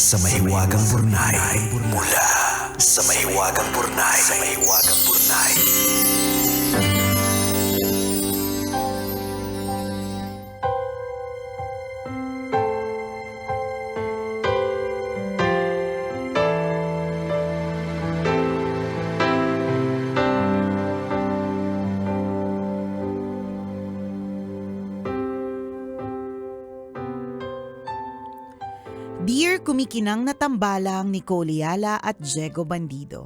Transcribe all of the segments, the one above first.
sa Mahiwagang Burnay. Mula sa Mahiwagang Burnay. Dear kumikinang na tambalang Nicole Yala at Diego Bandido.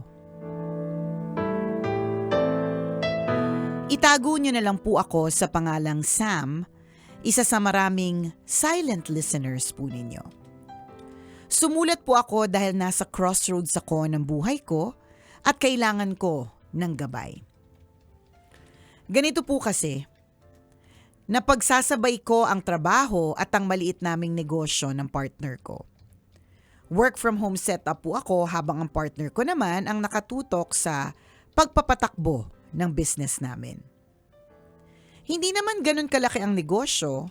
Itago niyo na lang po ako sa pangalang Sam, isa sa maraming silent listeners po ninyo. Sumulat po ako dahil nasa crossroads ako ng buhay ko at kailangan ko ng gabay. Ganito po kasi, napagsasabay ko ang trabaho at ang maliit naming negosyo ng partner ko. Work from home setup po ako habang ang partner ko naman ang nakatutok sa pagpapatakbo ng business namin. Hindi naman ganun kalaki ang negosyo,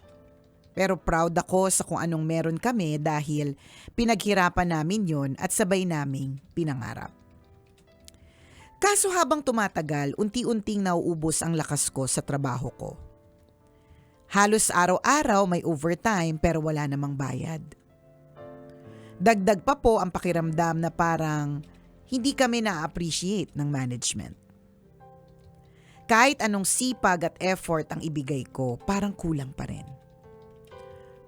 pero proud ako sa kung anong meron kami dahil pinaghirapan namin yon at sabay naming pinangarap. Kaso habang tumatagal, unti-unting nauubos ang lakas ko sa trabaho ko. Halos araw-araw may overtime pero wala namang bayad. Dagdag pa po ang pakiramdam na parang hindi kami na-appreciate ng management. Kahit anong sipag at effort ang ibigay ko, parang kulang pa rin.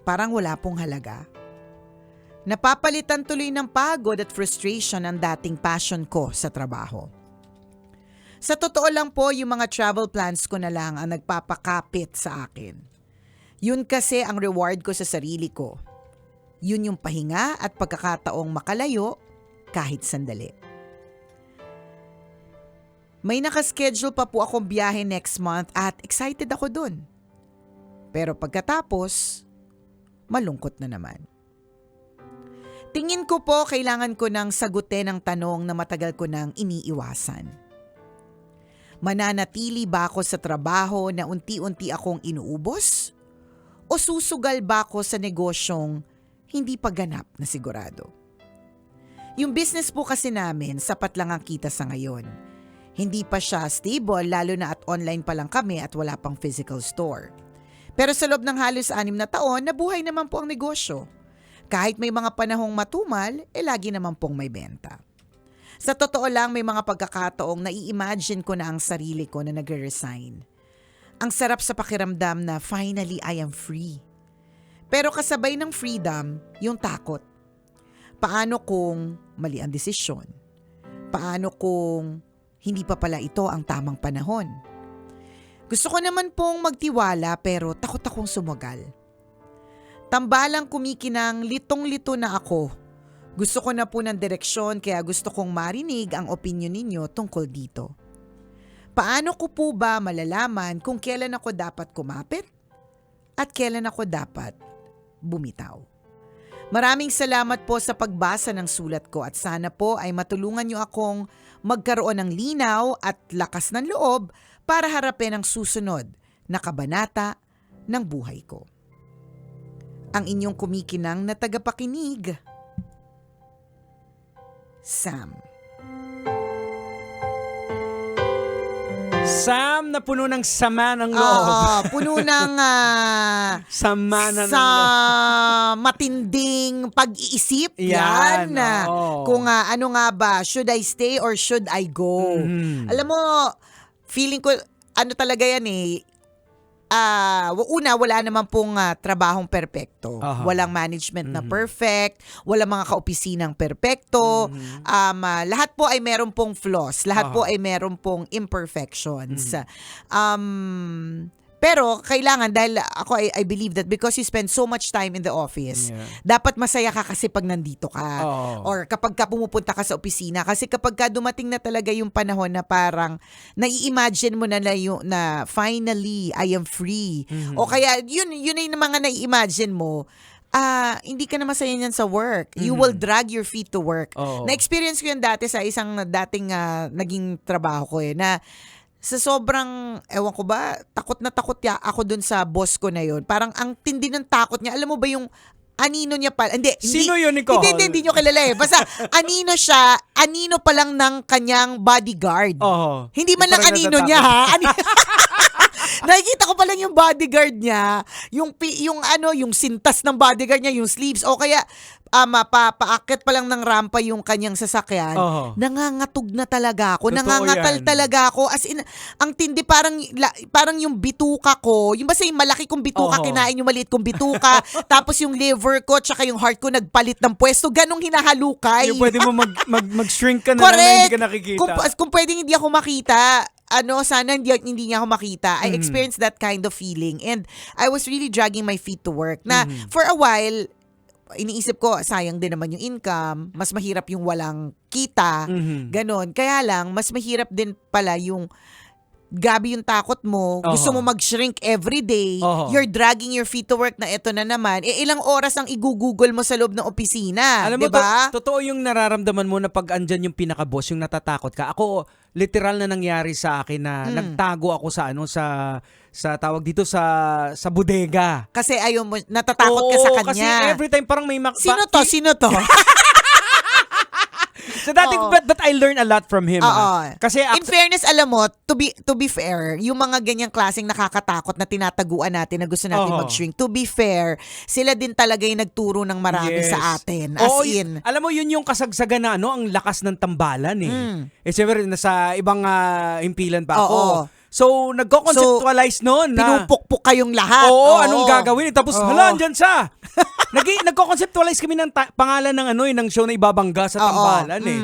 Parang wala pong halaga. Napapalitan tuloy ng pagod at frustration ang dating passion ko sa trabaho. Sa totoo lang po, yung mga travel plans ko na lang ang nagpapakapit sa akin. Yun kasi ang reward ko sa sarili ko. Yun yung pahinga at pagkakataong makalayo kahit sandali. May nakaschedule pa po akong biyahe next month at excited ako dun. Pero pagkatapos, malungkot na naman. Tingin ko po kailangan ko nang sagutin ang tanong na matagal ko nang iniiwasan. Mananatili ba ako sa trabaho na unti-unti akong inuubos? O susugal ba ako sa negosyong hindi pa ganap na sigurado? Yung business po kasi namin, sapat lang ang kita sa ngayon. Hindi pa siya stable lalo na at online pa lang kami at wala pang physical store. Pero sa loob ng halos 6 na taon, nabuhay naman po ang negosyo. Kahit may mga panahong matumal, lagi naman pong may benta. Sa totoo lang, may mga pagkakataong nai-imagine ko na ang sarili ko na nag-resign. Ang sarap sa pakiramdam na finally I am free. Pero kasabay ng freedom, yung takot. Paano kung mali ang desisyon? Paano kung hindi pa pala ito ang tamang panahon? Gusto ko naman pong magtiwala pero takot akong sumugal. Tambalang kumikinang litong-lito na ako. Gusto ko na po ng direksyon kaya gusto kong marinig ang opinyon ninyo tungkol dito. Paano ko po ba malalaman kung kailan ako dapat kumapit at kailan ako dapat bumitaw? Maraming salamat po sa pagbasa ng sulat ko at sana po ay matulungan niyo akong magkaroon ng linaw at lakas ng loob para harapin ang susunod na kabanata ng buhay ko. Ang inyong kumikinang na tagapakinig, Sam. Sam na puno ng sama ng loob. Puno ng Sama na ng sa loob. matinding pag-iisip. Yan, Yan. oo. Kung ano nga ba, should I stay or should I go? Alam mo, feeling ko, ano talaga yan una, wala naman pong trabahong perpekto. Aha. Walang management na perfect, walang mga kaopisinang perpekto. Lahat po ay meron pong flaws. Lahat po ay meron pong imperfections. Pero kailangan, dahil ako I believe that because you spend so much time in the office, dapat masaya ka kasi pag nandito ka. Or kapag ka pumupunta ka sa opisina. Kasi kapag ka dumating na talaga yung panahon na parang nai-imagine mo na finally I am free. O kaya yun ay yung mga nai-imagine mo, hindi ka na masaya niyan sa work. You will drag your feet to work. Na-experience ko yun dati sa isang dating naging trabaho ko na sa sobrang, ewan ko ba, takot na takot ako dun sa boss ko na yun. Parang ang tindi ng takot niya. Alam mo ba yung anino niya pala. Hindi. Sino yun, Nicole? Hindi nyo kilala eh. Basta, anino siya, anino pa lang ng kanyang bodyguard. Oo. Hindi man lang Parang anino niya, ha? Nakikita ko pa lang yung bodyguard niya, yung sintas ng bodyguard niya, yung sleeves, o kaya, paakit pa lang ng rampa yung kanyang sasakyan, Oo. nangangatog na talaga ako. Totoo Nangangatal yan. talaga ako. As in, ang tindi, parang yung bituka ko, yung basta yung malaki kong bituka, Oo. kinain yung maliit kong bituka, tapos yung liver ko, tsaka yung heart ko nagpalit ng pwesto. Ganong hinahalukay. Yung pwede mo mag-shrink ka na lang na Correct. hindi ka nakikita. Kung pwedeng hindi ako makita, sana hindi niya ako makita. I experienced that kind of feeling. And I was really dragging my feet to work. Na for a while, iniisip ko, sayang din naman yung income. Mas mahirap yung walang kita. Ganon. Kaya lang, mas mahirap din pala yung gabi yung takot mo, gusto mo mag-shrink every day, you're dragging your feet to work na ito na naman, ilang oras ang igugugol mo sa loob ng opisina, Alam mo, diba? totoo yung nararamdaman mo na pag andyan yung pinaka-boss, yung natatakot ka. Ako, literal na nangyari sa akin na nagtago ako sa tawag dito sa bodega. Kasi ayaw mo, natatakot ka sa kanya. Kasi every time parang may Sino to? So dati, but I learned a lot from him. Kasi in fairness, alam mo, to be fair, yung mga ganyang klaseng nakakatakot na tinataguan natin na gusto natin mag-shrink, to be fair, sila din talaga yung nagturo ng marami sa atin. As in. Alam mo, yun yung kasagsagan na ang lakas ng tambalan eh. Siyempre, nasa ibang himpilan pa ako. So, nagko-conceptualize noon na pinupukpuk kayong lahat. Anong gagawin? Tapos, hala, andyan siya. Nagko-conceptualize kami ng pangalan ng show na ibabangga sa tambalan eh.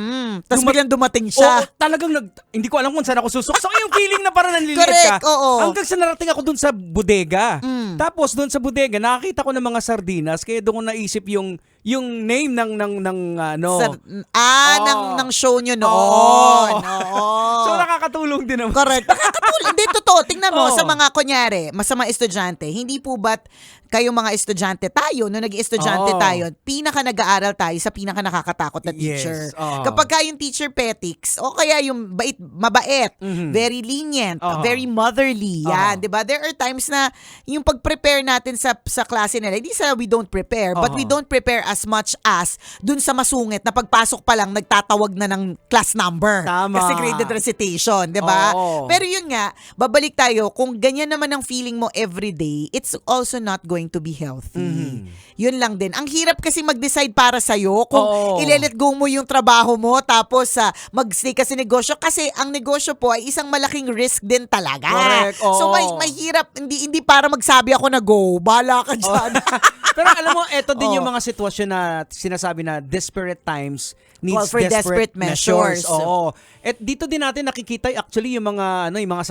Tapos biglang dumating siya. Talagang hindi ko alam kung saan ako susuksok. Yung feeling na parang nanliliit ka. Correct, oo. Hanggang sa narating ako dun sa bodega. Tapos dun sa bodega, nakakita ko ng mga sardinas. Kaya doon ko naisip yung name ng show nyo noon. So nakakatulong din naman. Correct. Nakakatulong. Hindi, totoo. Tingnan mo, sa mga kunyari, masama estudyante, hindi po ba't kayong mga estudyante tayo, nung nag-estudyante tayo, pinaka nag-aaral tayo sa pinaka nakakatakot na teacher. Kapag yung teacher petics, o kaya yung mabait, very lenient, very motherly, yan, di ba? There are times na yung pag-prepare natin sa klase nila, hindi sa we don't prepare, but we don't prepare as much as dun sa masungit na pagpasok pa lang, nagtatawag na ng class number. Tama. Kasi graded recitation, di ba? Pero yun nga, babalik tayo, kung ganyan naman ang feeling mo everyday, it's also not going to be healthy. Yun lang din. Ang hirap kasi mag-decide para sa'yo kung ile-let go mo yung trabaho mo tapos mag-stay ka sa negosyo kasi ang negosyo po ay isang malaking risk din talaga. Correct. So may hirap, hindi para magsabi ako na go, bahala ka dyan. Pero alam mo, eto din yung mga sitwasyon na sinasabi na desperate times needs for desperate measures. At dito din natin nakikita actually yung mga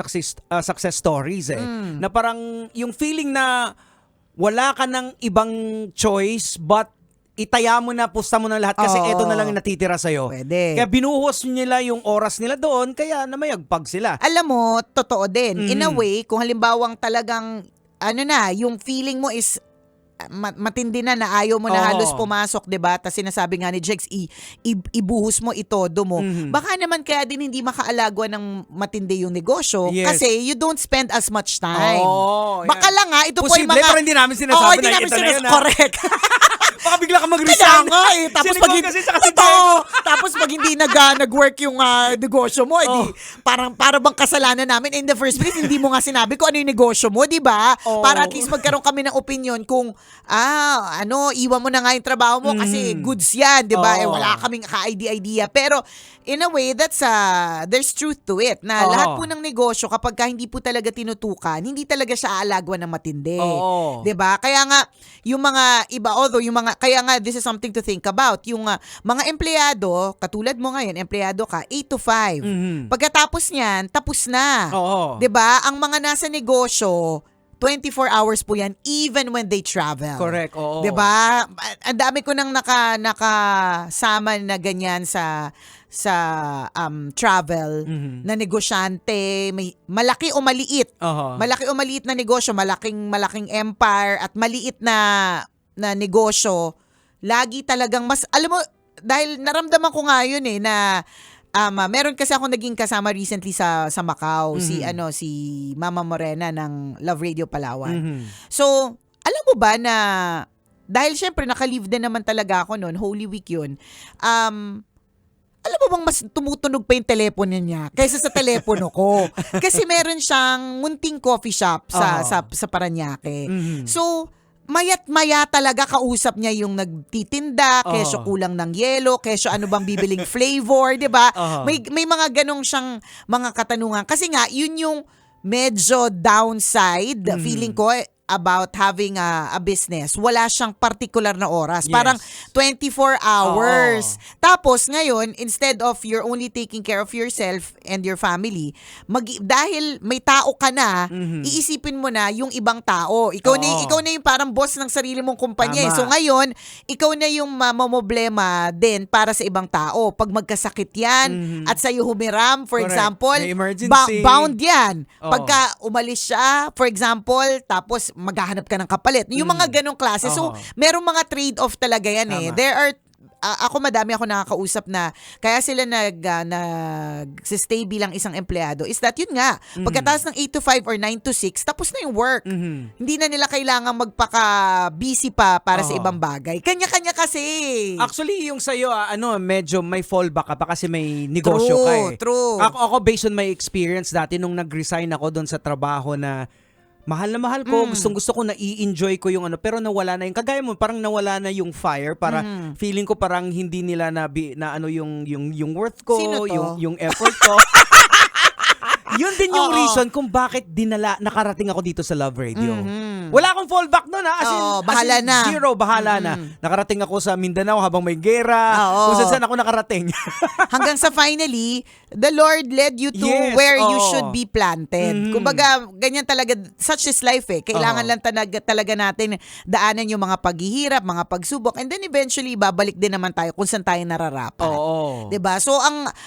success stories na parang yung feeling na wala ka ng ibang choice but itaya mo na, pusta mo na lahat kasi eto na lang yung natitira sa'yo. Pwede. Kaya binuhos nila yung oras nila doon kaya namayagpag sila. Alam mo, totoo din. In a way, kung halimbawang talagang yung feeling mo is matindi na ayaw mo na halos pumasok, 'di ba? Tapos sinasabi nga ni Jex, ibuhos mo itodo mo. Baka naman kaya din hindi makaalaga ng matindi yung negosyo kasi you don't spend as much time. Baka lang ito po yung mga pero hindi namin sinasabi na ito na yun. Correct. Baka bigla ka mag-resign. Tapos pag hindi nag-work yung negosyo mo, para bang kasalanan namin in the first place, hindi mo nga sinabi kung ano yung negosyo mo, 'di ba? Para at least magkaroon kami ng opinion kung iwan mo na nga yung trabaho mo kasi goods yan, 'di ba? Wala kaming ka-idea. Pero in a way, there's truth to it na lahat po ng negosyo kapag hindi po talaga tinutukan, hindi talaga siya aalagwan ng matindi. 'Di ba? Kaya nga yung mga iba, kaya nga this is something to think about. Yung mga empleyado, katulad mo ngayon, empleyado ka 8 to 5. Pagkatapos niyan, tapos na. 'Di ba? Ang mga nasa negosyo 24 hours po yan even when they travel. Correct, oo. 'Di ba? Ang dami ko nang nakasama na ganyan sa travel na negosyante, may malaki o maliit. Malaki o maliit na negosyo, malaking empire at maliit na negosyo. Lagi talagang alam mo, dahil naramdaman ko nga yun na meron kasi ako naging kasama recently sa Macau, si Mama Morena ng Love Radio Palawan. So, alam mo ba na dahil syempre naka-leave din naman talaga ako noon, Holy Week yun, alam mo bang mas tumutunog pa yung telepono niya kaysa sa telepono ko? Kasi meron siyang munting coffee shop sa Parañaque. So, mayat-maya talaga kausap niya yung nagtitinda, kesyo kulang ng yelo, kesyo ano bang bibiling flavor, 'di ba? May mga ganong siyang mga katanungan kasi nga yun yung medyo downside feeling ko about having a business. Wala siyang particular na oras. Yes. Parang 24 hours. Tapos ngayon, instead of you're only taking care of yourself and your family, dahil may tao ka na, iisipin mo na yung ibang tao. Ikaw na yung parang boss ng sarili mong kumpanya. Tama. So ngayon, ikaw na yung mamoblema din para sa ibang tao. Pag magkasakit yan at sa'yo humiram, for Correct. example, May emergency. bound yan. Oo. Pagka umalis siya, for example, tapos maghahanap ka ng kapalit. Yung mga ganong klase. So, merong mga trade-off talaga yan eh. Tama. There are madami ako nakakausap na kaya sila stay bilang isang empleyado is that yun nga, pagkatapos ng 8 to 5 or 9 to 6, tapos na yung work. Hindi na nila kailangan magpaka-busy pa para sa ibang bagay. Kanya-kanya kasi. Actually, yung sa'yo, medyo may fallback ka pa kasi may negosyo ka eh. True. Ako, based on my experience dati nung nag-resign ako doon sa trabaho na mahal ko, gusto ko na i-enjoy ko yung pero nawala na yung kagaya mo, parang nawala na yung fire, para feeling ko parang hindi nila na yung worth ko, Sino to? yung effort ko. Yun din yung reason kung bakit nakarating ako dito sa Love Radio. Wala akong fallback doon bahala na. Zero, bahala na. Nakarating ako sa Mindanao habang may gera. Kung saan ako nakarating. Hanggang sa finally, the Lord led you to Yes, where you should be planted. Kumbaga, ganyan talaga, such is life eh. Kailangan lang talaga natin daanan yung mga paghihirap, mga pagsubok, and then eventually, babalik din naman tayo kung saan tayo nararapat. Diba? So,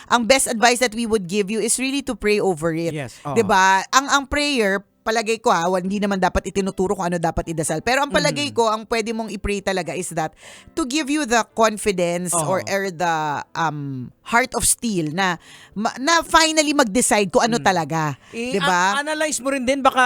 ang best advice that we would give you is really to pray over it. Yes. 'Di ba? Ang prayer, palagay ko hindi naman dapat itinuturo kung ano dapat idasal. Pero ang palagay ko, ang pwede mong i-pray talaga is that to give you the confidence or the heart of steel na finally mag-decide kung ano talaga. 'Di ba? Analyze mo rin din, baka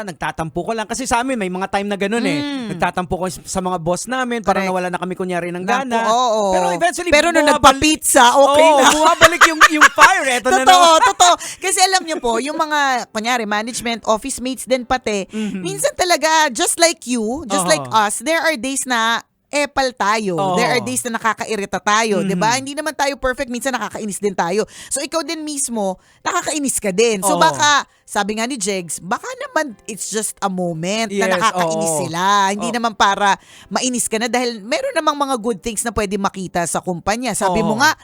nagtatampo ko lang. Kasi sa amin, may mga time na ganun eh. Nagtatampo ko sa mga boss namin, parang Correct. nawala na kami kunyari ng gana. Oo. Pero eventually, Pero nung nagpa-pizza, okay na. bumabalik yung fire. Eto na naman. Totoo. Kasi alam niyo po, yung mga, kunyari, management, office mates din pati, minsan talaga, just like you, just like us, there are days na epal tayo. There are days na nakakairita tayo, 'di ba? Hindi naman tayo perfect, minsan nakakainis din tayo. So ikaw din mismo, nakakainis ka din. So baka sabi nga ni Jegs, baka naman it's just a moment na nakakainis sila. Hindi naman para mainis ka na dahil meron namang mga good things na pwede makita sa kumpanya. Sabi mo nga,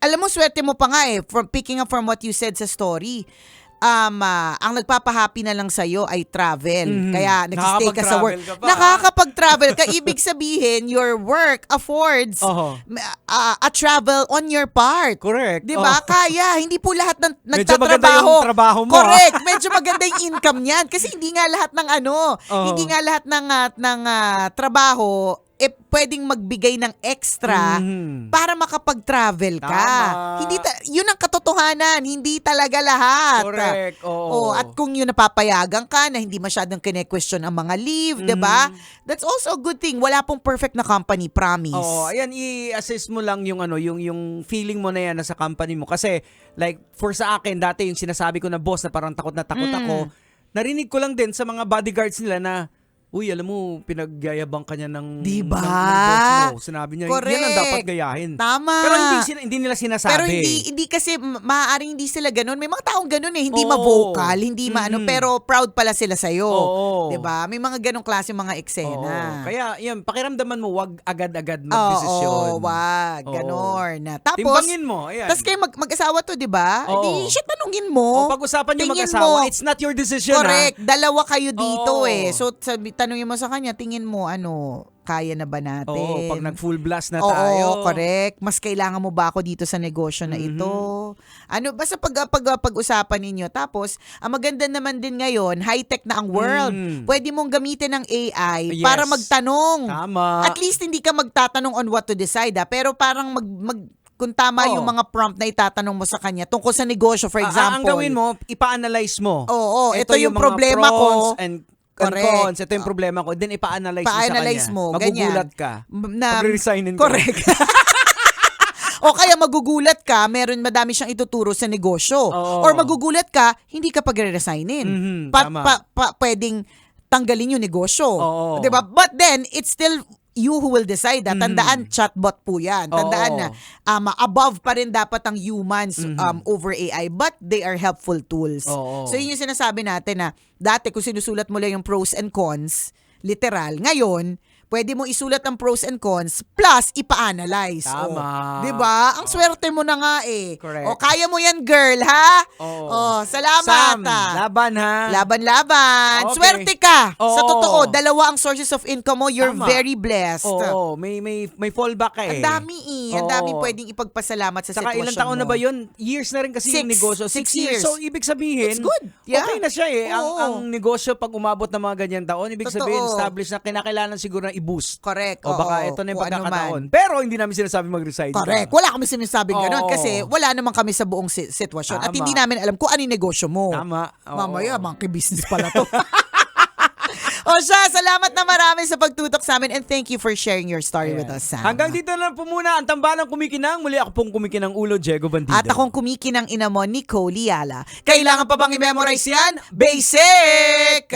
alam mo, swerte mo pa nga eh, picking up from what you said sa story. Ang nagpapahappy na lang sa'yo ay travel. Kaya nagsistay ka sa work. Nakakapag-travel ka. Ibig sabihin, your work affords a travel on your part. Correct. Diba? Kaya, hindi po lahat ng Medyo nagtatrabaho. maganda yung trabaho mo. Correct. Medyo maganda yung income niyan. Kasi hindi nga lahat ng hindi nga lahat ng trabaho pwedeng magbigay ng extra para makapag-travel ka. Tama. Yun ang katotohanan, hindi talaga lahat. Correct. Oo. At kung yun napapayagan ka na hindi masyadong kine-question ang mga leave, 'di ba? That's also a good thing. Wala pong perfect na company, promise. Ayan, i-assess mo lang yung yung feeling mo na yan sa company mo, kasi like for sa akin dati yung sinasabi ko na boss na parang takot na takot ako. Narinig ko lang din sa mga bodyguards nila na, uy, alam mo, pinagyayabang ka niya ng, diba? ng boss mo. Sinabi niya, Correct. yan ang dapat gayahin. Tama. Pero hindi nila sinasabi. Pero hindi kasi, maaaring hindi sila ganun. May mga taong ganun eh. Hindi Oo. ma-vocal, hindi pero proud pala sila sa'yo. Oo. Diba? May mga ganong klase mga eksena. Kaya, yan, pakiramdaman mo, wag agad-agad mag-desisyon. Oo, wag. Ganon. Tapos, timbangin mo. Ayan. tapos kayo mag-asawa to, diba? Oo. Di, siya tanungin mo. Pag-usapan yung Tingin mag-asawa, mo. it's not your decision. Correct. Dalawa kayo dito Oo. eh. So, tanungin mo sa kanya, tingin mo, kaya na ba natin? Oo, pag nag-full blast na Oo, tayo. correct. Mas kailangan mo ba ako dito sa negosyo na ito? Basta pag-usapan ninyo. Tapos, ang maganda naman din ngayon, high-tech na ang world. Pwede mong gamitin ng AI para Yes. magtanong. Tama. At least hindi ka magtatanong on what to decide, pero parang kung tama yung mga prompt na itatanong mo sa kanya tungkol sa negosyo, for example. Ang gawin mo, ipa-analyze mo. Oo, ito yung mga problema pros ko. and Correct. cons, ito yung problema ko, then ipa-analyze mo sa kanya. Pa-analyze mo, Magugulat ganyan. ka. Na, Pag-resignin ka. correct. O kaya magugulat ka, madami siyang ituturo sa negosyo. Oo. Or magugulat ka, hindi ka pagre-resignin. Mhm, tama. Pwedeng tanggalin yung negosyo. Oo. 'Di ba? But then, it's still you who will decide. Tandaan, chatbot po yan. Tandaan na above pa rin dapat ang humans over AI, but they are helpful tools. Oo. So yun yung sinasabi natin na dati kung sinusulat mo lang yung pros and cons, literal, ngayon, pwede mo isulat ang pros and cons plus ipa-analyze. Tama. 'Di ba? Ang swerte mo na nga eh. Correct. O kaya mo yan, girl, ha? Oo. Salamat. Sam, ah. laban ha. Laban-laban. Okay. Swerte ka. Sa Oo. totoo, dalawa ang sources of income mo. You're Tama. very blessed. Oo, may fallback ka eh. Ang dami eh. Ang dami Oo. pwedeng ipagpasalamat sa Saka sitwasyon ilang taon mo. na ba yun? Years na rin kasi yung 6. negosyo. 6 6 years. years. So, ibig sabihin, It's good. Yeah. okay na siya eh. Oo. Ang negosyo, pag umabot ng mga ganyan taon, ibig Totoo. sabihin, established na kinakailangan siguro na i-boost. Correct. O baka Oo. ito na yung Kung ano pagkakataon. man. Pero hindi namin sinasabi mag-resign. ka. Correct. Wala kami sinasabing ganun Oo. kasi wala naman kami sa buong sitwasyon. At Tama. hindi namin alam kung ano yung negosyo mo. Tama. Oo. Mamaya, monkey business pala to. O siya, salamat na marami sa pagtutok sa amin and thank you for sharing your story with us, Sam. Hanggang dito na po muna ang tambanang kumikinang. Muli ako pong kumikinang ulo, Diego Bandido. At akong kumikinang ina mo, Nicole Liala. Kailangan pa bang i-memorize yan? Basic!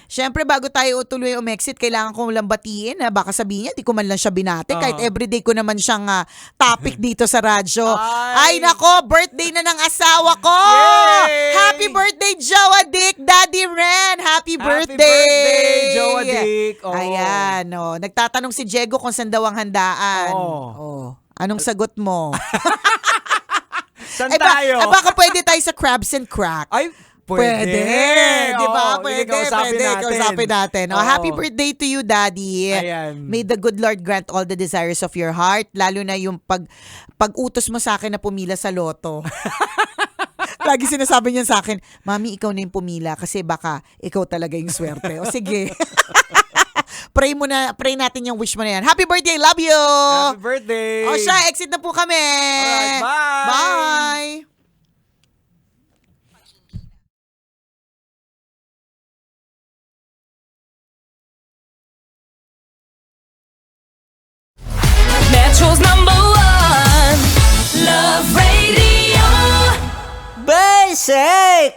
Siyempre, bago tayo tuloy umexit, kailangan kong lang batiin na baka sabihin niya, di ko man lang siya binate. Kahit everyday ko naman siyang topic dito sa radyo. Ay nako, birthday na ng asawa ko! Yay! Happy birthday, Joa Dick! Daddy Ren! Happy birthday! birthday, Joa Dick! Oo. Ayan, nagtatanong si Diego kung saan daw ang handaan. Oo. Anong sagot mo? Saan tayo? Baka pwede tayo sa Crabs and Crack. Ay, pwede. Di ba? Oo, Pwede. kausapin natin. Kausapin natin. Oo. Happy birthday to you, Daddy. Ayan. May the good Lord grant all the desires of your heart. Lalo na yung pag-utos mo sa akin na pumila sa loto. Lagi sinasabi niya sa akin, Mami, ikaw na yung pumila kasi baka ikaw talaga yung swerte. O sige. Pray natin yung wish mo na yan. Happy birthday, love you! Happy birthday! O siya, exit na po kami. Alright, bye! Bye! Metro's #1 Love Radio. Basic!